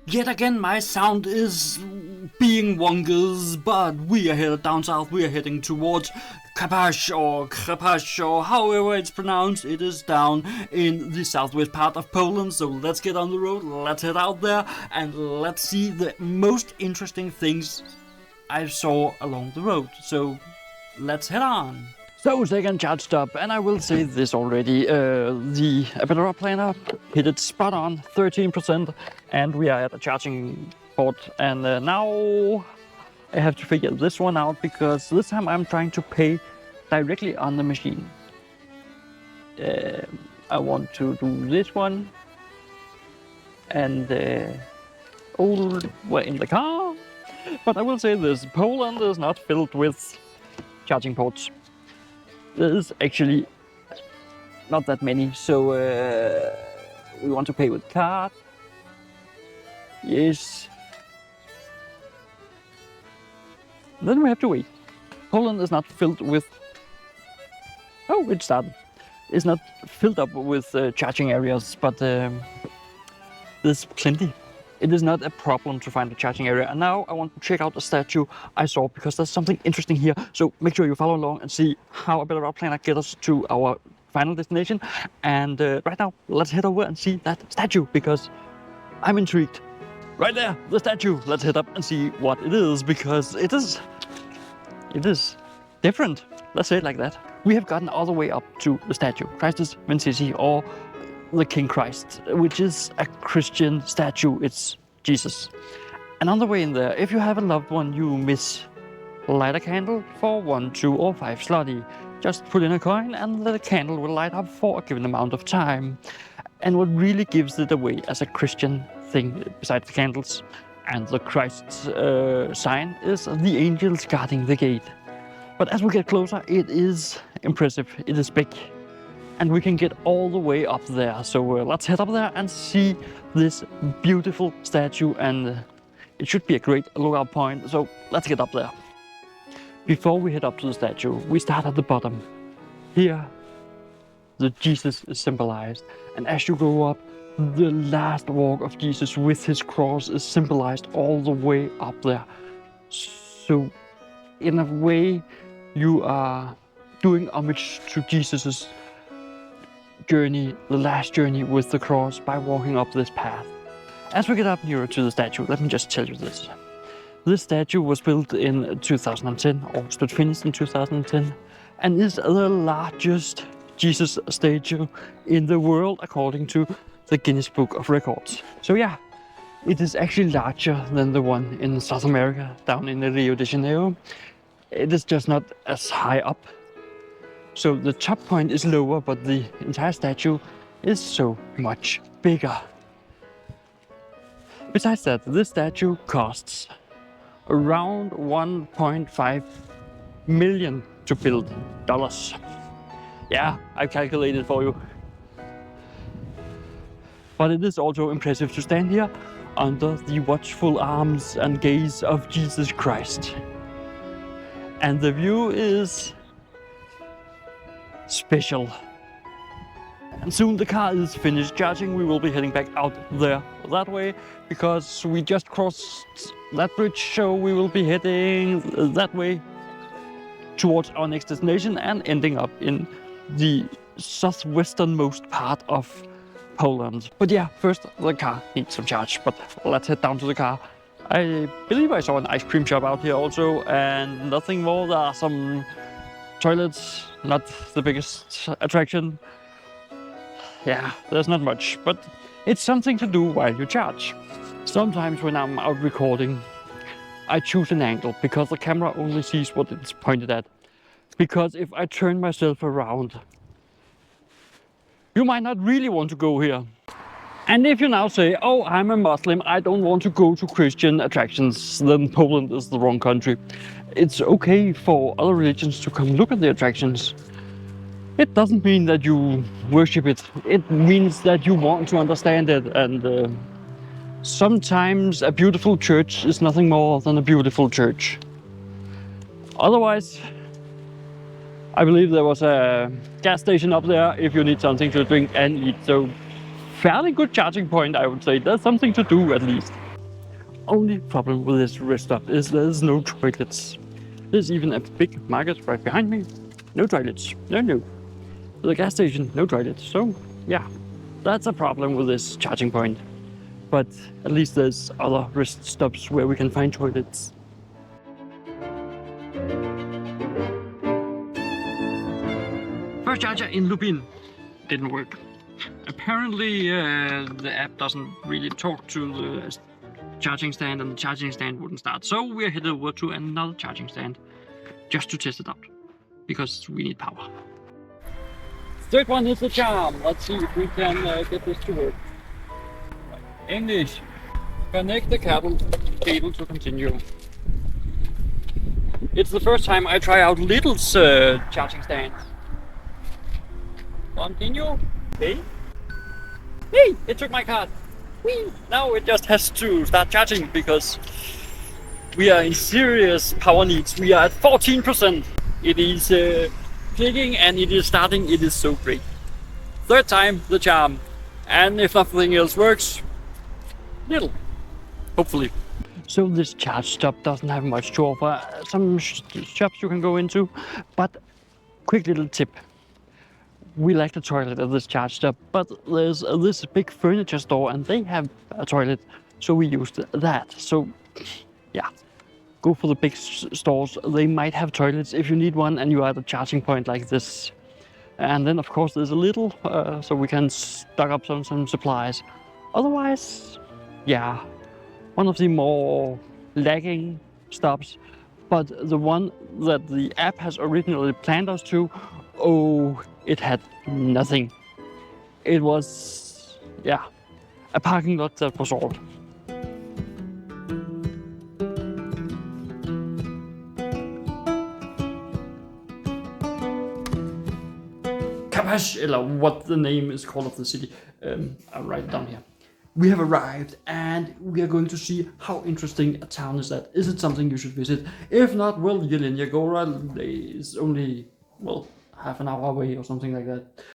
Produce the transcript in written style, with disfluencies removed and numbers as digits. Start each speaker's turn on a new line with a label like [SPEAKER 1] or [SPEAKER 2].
[SPEAKER 1] Yet again, my sound is being wongus, but we are headed down south. We are heading towards Karpacz, or however it's pronounced. It is down in the southwest part of Poland. So let's get on the road, let's head out there, and let's see the most interesting things I saw along the road. So let's head on. So, second charge stop, and I will say this already, the Apelera planner hit it spot on, 13%, and we are at a charging port, and now I have to figure this one out, because this time I'm trying to pay directly on the machine. I want to do this one, and we're in the car, but I will say this, Poland is not filled with charging ports. There is actually not that many, so we want to pay with card. Yes. Then we have to wait. Poland is not filled with... Oh, it started. It's not filled up with charging areas, but there's plenty. It is not a problem to find a charging area. And now I want to check out a statue I saw, because there's something interesting here. So make sure you follow along and see how a better route planner gets us to our final destination. And right now, let's head over and see that statue, because I'm intrigued. Right there, the statue. Let's head up and see what it is, because it is different. Let's say it like that. We have gotten all the way up to the statue, Christus Vinciti, or the King Christ, which is a Christian statue. It's Jesus. And on the way in there, if you have a loved one you miss, light a candle for 1, 2, or 5 zloty. Just put in a coin and the candle will light up for a given amount of time. And what really gives it away as a Christian thing, besides the candles and the Christ's sign, is the angels guarding the gate. But as we get closer, it is impressive. It is big. And we can get all the way up there. So let's head up there and see this beautiful statue, and it should be a great lookout point. So let's get up there. Before we head up to the statue, we start at the bottom. Here, the Jesus is symbolized. And as you go up, the last walk of Jesus with his cross is symbolized all the way up there. So in a way, you are doing homage to Jesus's journey, the last journey with the cross, by walking up this path. As we get up nearer to the statue, let me just tell you this. This statue was built in 2010, or stood finished in 2010, and is the largest Jesus statue in the world according to the Guinness Book of Records. So yeah, it is actually larger than the one in South America, down in Rio de Janeiro. It is just not as high up. So the top point is lower, but the entire statue is so much bigger. Besides that, this statue costs around 1.5 million to build dollars. Yeah, I've calculated for you. But it is also impressive to stand here under the watchful arms and gaze of Jesus Christ. And the view is special. And soon the car is finished charging. We will be heading back out there that way, because we just crossed that bridge, so we will be heading that way towards our next destination and ending up in the southwesternmost part of Poland. But yeah, first the car needs some charge, but let's head down to the car. I believe I saw an ice cream shop out here also, and nothing more. There are some toilets, not the biggest attraction. Yeah, there's not much, but it's something to do while you charge. Sometimes when I'm out recording, I choose an angle, because the camera only sees what it's pointed at. Because if I turn myself around, you might not really want to go here. And if you now say, oh, I'm a Muslim, I don't want to go to Christian attractions, then Poland is the wrong country. It's okay for other religions to come look at the attractions. It doesn't mean that you worship it. It means that you want to understand it. And sometimes a beautiful church is nothing more than a beautiful church. Otherwise, I believe there was a gas station up there if you need something to drink and eat. So fairly good charging point, I would say. There's something to do at least. only problem with this rest stop is there's no toilets. There's even a big market right behind me. No toilets. No. The gas station, no toilets. So, yeah, that's a problem with this charging point. But at least there's other rest stops where we can find toilets. First charger in Lupin didn't work. Apparently the app doesn't really talk to the charging stand, and the charging stand wouldn't start. So we're headed over to another charging stand just to test it out, because we need power. Third one is the charm. Let's see if we can get this to work. English. Connect the cable to continue. It's the first time I try out Lidl's charging stands. Continue. Hey, it took my card. Whee! Now it just has to start charging because we are in serious power needs. We are at 14%. It is clicking and it is starting. It is so great. Third time the charm, and if nothing else works, Lidl, hopefully. So this charge stop doesn't have much to offer. Some shops you can go into, but quick little tip. We like the toilet at this charge stop, but there's this big furniture store and they have a toilet, so we used that. So yeah, go for the big stores. They might have toilets if you need one and you are at a charging point like this. And then of course there's a little, so we can stock up some supplies. Otherwise, yeah, one of the more lagging stops, but the one that the app has originally planned us to, oh, it had nothing. It was, yeah, a parking lot that was all. Karpacz, or what the name is called of the city. I'll write it down here. We have arrived and we are going to see how interesting a town is that. Is it something you should visit? If not, well, Jelenia Gora is only, well, half an hour away or something like that.